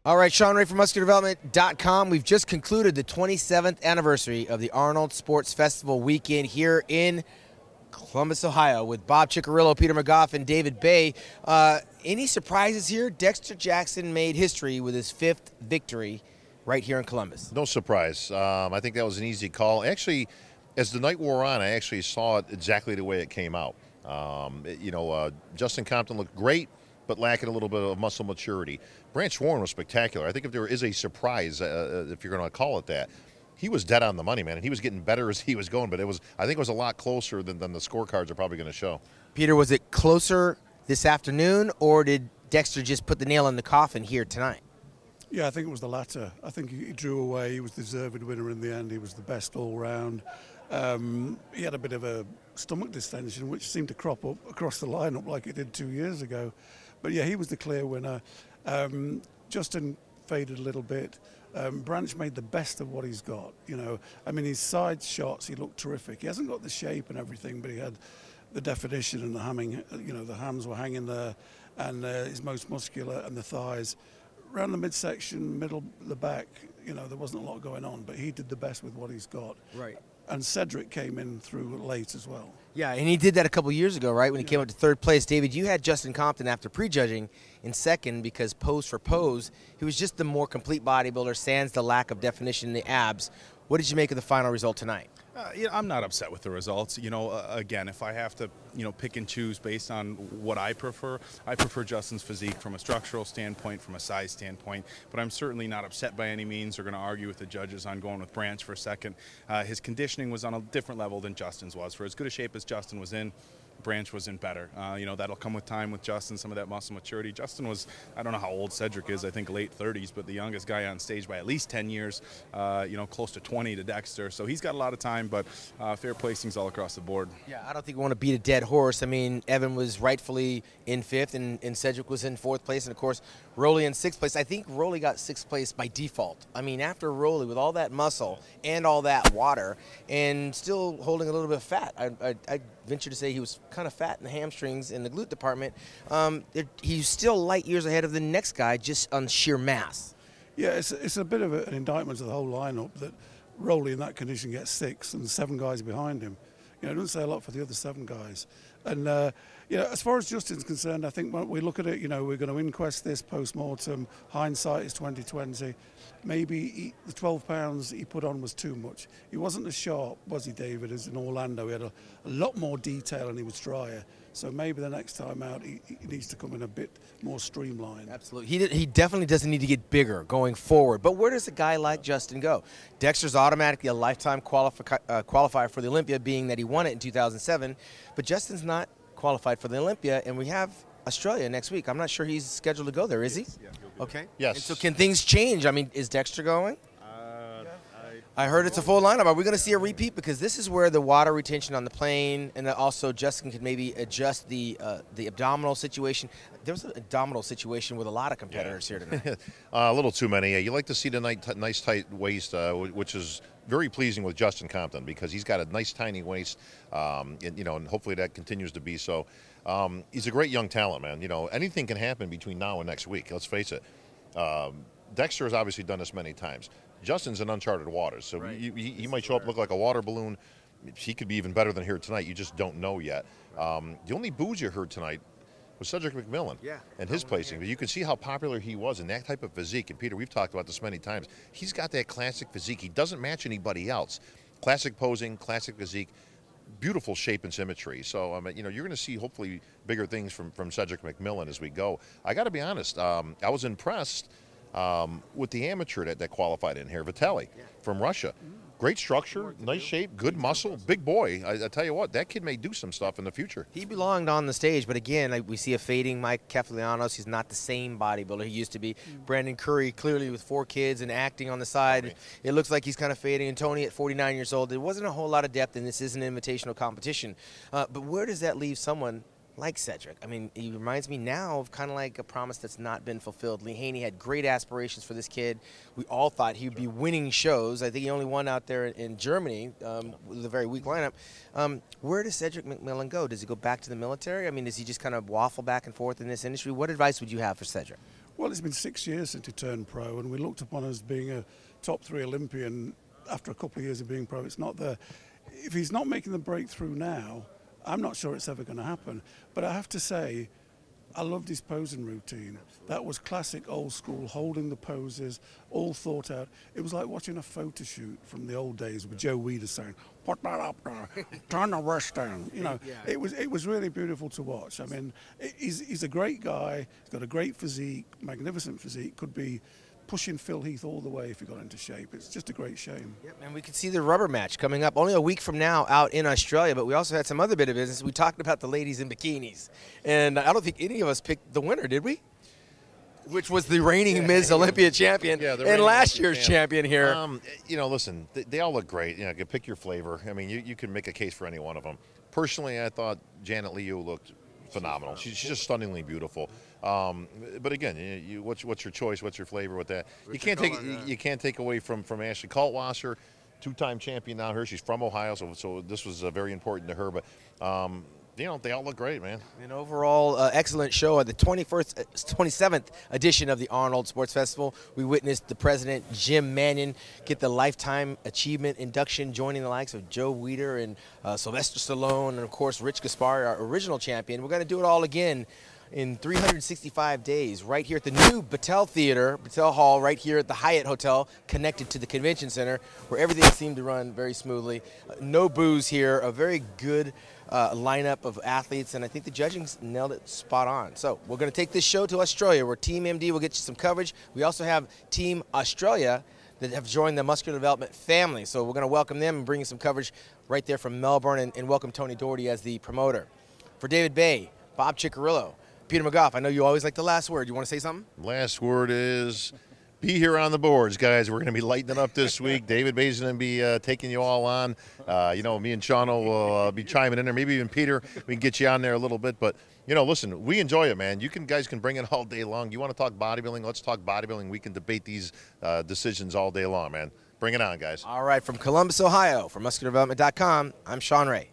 All right, Shawn Ray from MuscularDevelopment.com. We've just concluded the 27th anniversary of the Arnold Sports Festival weekend here in Columbus, Ohio, with Bob Cicherillo, Peter McGough, and David Baye. Any surprises here? Dexter Jackson made history with his 5th victory right here in Columbus. No surprise. I think that was an easy call. Actually, as the night wore on, I actually saw it exactly the way it came out. Justin Compton looked great, but lacking a little bit of muscle maturity. Branch Warren was spectacular. I think if there is a surprise, if you're going to call it that, he was dead on the money, man, and he was getting better as he was going. But I think it was a lot closer than the scorecards are probably going to show. Peter, was it closer this afternoon, or did Dexter just put the nail in the coffin here tonight? Yeah, I think it was the latter. I think he drew away. He was the deserved winner in the end. He was the best all round. He had a bit of a stomach distension, which seemed to crop up across the lineup like it did 2 years ago. But yeah, he was the clear winner. Justin faded a little bit. Branch made the best of what he's got. His side shots, he looked terrific. He hasn't got the shape and everything, but he had the definition and the hamming. The hams were hanging there, and his most muscular, and the thighs. Around the midsection, middle, the back, there wasn't a lot going on, but he did the best with what he's got. Right. And Cedric came in through late as well. Yeah, and he did that a couple years ago, right, when he came up to 3rd place. David, you had Justin Compton after prejudging in 2nd because pose for pose, he was just the more complete bodybuilder, sans the lack of definition in the abs. What did you make of the final result tonight? I'm not upset with the results. Again, if I have to, pick and choose based on what I prefer Justin's physique from a structural standpoint, from a size standpoint, but I'm certainly not upset by any means or going to argue with the judges on going with Branch for 2nd. His conditioning was on a different level than Justin's was. For as good a shape as Justin was in, Branch was in better. That'll come with time with Justin, some of that muscle maturity. Justin was, I don't know how old Cedric is, I think late 30s, but the youngest guy on stage by at least 10 years, close to 20 to Dexter. So he's got a lot of time, but fair placings all across the board. Yeah, I don't think we want to beat a dead horse. I mean, Evan was rightfully in 5th, and Cedric was in 4th place, and of course, Rolly in 6th place. I think Rolly got 6th place by default. I mean, after Rolly, with all that muscle and all that water, and still holding a little bit of fat, I venture to say he was kind of fat in the hamstrings in the glute department. He's still light years ahead of the next guy just on sheer mass. Yeah, it's a bit of an indictment of the whole lineup that Rolly in that condition gets 6 and 7 guys behind him. It doesn't say a lot for the other 7 guys. And, as far as Justin's concerned, I think when we look at it, we're going to inquest this post-mortem. Hindsight is 2020. Maybe the 12 pounds he put on was too much. He wasn't as sharp, was he, David, as in Orlando. He had a lot more detail and he was drier. So maybe the next time out he needs to come in a bit more streamlined. Absolutely. He definitely doesn't need to get bigger going forward. But where does a guy like Justin go? Dexter's automatically a lifetime qualifier for the Olympia, being that he won it in 2007. But Justin's not qualified for the Olympia, and we have Australia next week. I'm not sure he's scheduled to go there, is he? Yeah, okay. Yes. And so can things change? I mean, is Dexter going? I heard it's a full lineup. Are we going to see a repeat? Because this is where the water retention on the plane, and also Justin could maybe adjust the abdominal situation. There was an abdominal situation with a lot of competitors here tonight. A little too many. You like to see the nice tight waist, which is very pleasing with Justin Compton because he's got a nice tiny waist, and hopefully that continues to be so. He's a great young talent, man. Anything can happen between now and next week. Let's face it. Dexter has obviously done this many times. Justin's in uncharted waters, so right. he might show up look like a water balloon. He could be even better than here tonight. You just don't know yet. The only booze you heard tonight was Cedric McMillan and his placing. But you can see how popular he was in that type of physique. And Peter, we've talked about this many times. He's got that classic physique. He doesn't match anybody else. Classic posing, classic physique, beautiful shape and symmetry. So you're going to see hopefully bigger things from Cedric McMillan as we go. I got to be honest. I was impressed with the amateur that qualified in here, Vitaly from Russia. Great structure, nice shape, good muscle, big boy. I tell you what, that kid may do some stuff in the future. He belonged on the stage, but again, we see a fading Mike Kefalianos. He's not the same bodybuilder he used to be. Brandon Curry, clearly with 4 kids and acting on the side. It looks like he's kind of fading. And Tony at 49 years old, there wasn't a whole lot of depth, and this is an invitational competition. But where does that leave someone like Cedric? I mean, he reminds me now of kind of like a promise that's not been fulfilled. Lee Haney had great aspirations for this kid. We all thought he would be winning shows. I think he only won out there in Germany with a very weak lineup. Where does Cedric McMillan go? Does he go back to the military? I mean, does he just kind of waffle back and forth in this industry? What advice would you have for Cedric? Well, it's been 6 years since he turned pro, and we looked upon as being a top 3 Olympian after a couple of years of being pro. It's not there. If he's not making the breakthrough now, I'm not sure it's ever going to happen. But I have to say, I loved his posing routine. That was classic old school, holding the poses, all thought out. It was like watching a photo shoot from the old days with Joe Weider saying, "Put that up there, turn the wrist down." You know, it was really beautiful to watch. I mean, he's a great guy. He's got a great physique, magnificent physique. Could be pushing Phil Heath all the way if he got into shape. It's just a great shame. Yep, and we can see the rubber match coming up only a week from now out in Australia, but we also had some other bit of business. We talked about the ladies in bikinis, and I don't think any of us picked the winner, did we? Which was the reigning Ms. Olympia champion and last year's champion here. You know, listen, they all look great. You know, you can pick your flavor. I mean, you can make a case for any one of them. Personally, I thought Janet Liu looked phenomenal. She's just stunningly beautiful. But again, what's your choice? What's your flavor with that? You can't take away from Ashley Kaltwasser, 2-time champion now. She's from Ohio, so this was very important to her. But you know, they all look great, man. An overall excellent show at the 27th edition of the Arnold Sports Festival. We witnessed the president, Jim Mannion, get the Lifetime Achievement induction, joining the likes of Joe Weider and Sylvester Stallone, and of course Rich Gaspari, our original champion. We're going to do it all again in 365 days right here at the new Battelle Hall, right here at the Hyatt Hotel, connected to the Convention Center, where everything seemed to run very smoothly. No booze here, a very good lineup of athletes, and I think the judging nailed it spot on. So we're going to take this show to Australia, where Team MD will get you some coverage. We also have Team Australia that have joined the Muscular Development family, so we're going to welcome them and bring you some coverage right there from Melbourne, and welcome Tony Doherty as the promoter. For David Baye, Bob Cicherillo, Peter McGough, I know you always like the last word. You want to say something? Last word is be here on the boards, guys. We're going to be lighting it up this week. David Baye's going to be taking you all on. You know, me and Shawn will be chiming in there. Maybe even Peter. We can get you on there a little bit. But, you know, listen, we enjoy it, man. Guys can bring it all day long. You want to talk bodybuilding? Let's talk bodybuilding. We can debate these decisions all day long, man. Bring it on, guys. All right, from Columbus, Ohio, for MuscularDevelopment.com, I'm Shawn Ray.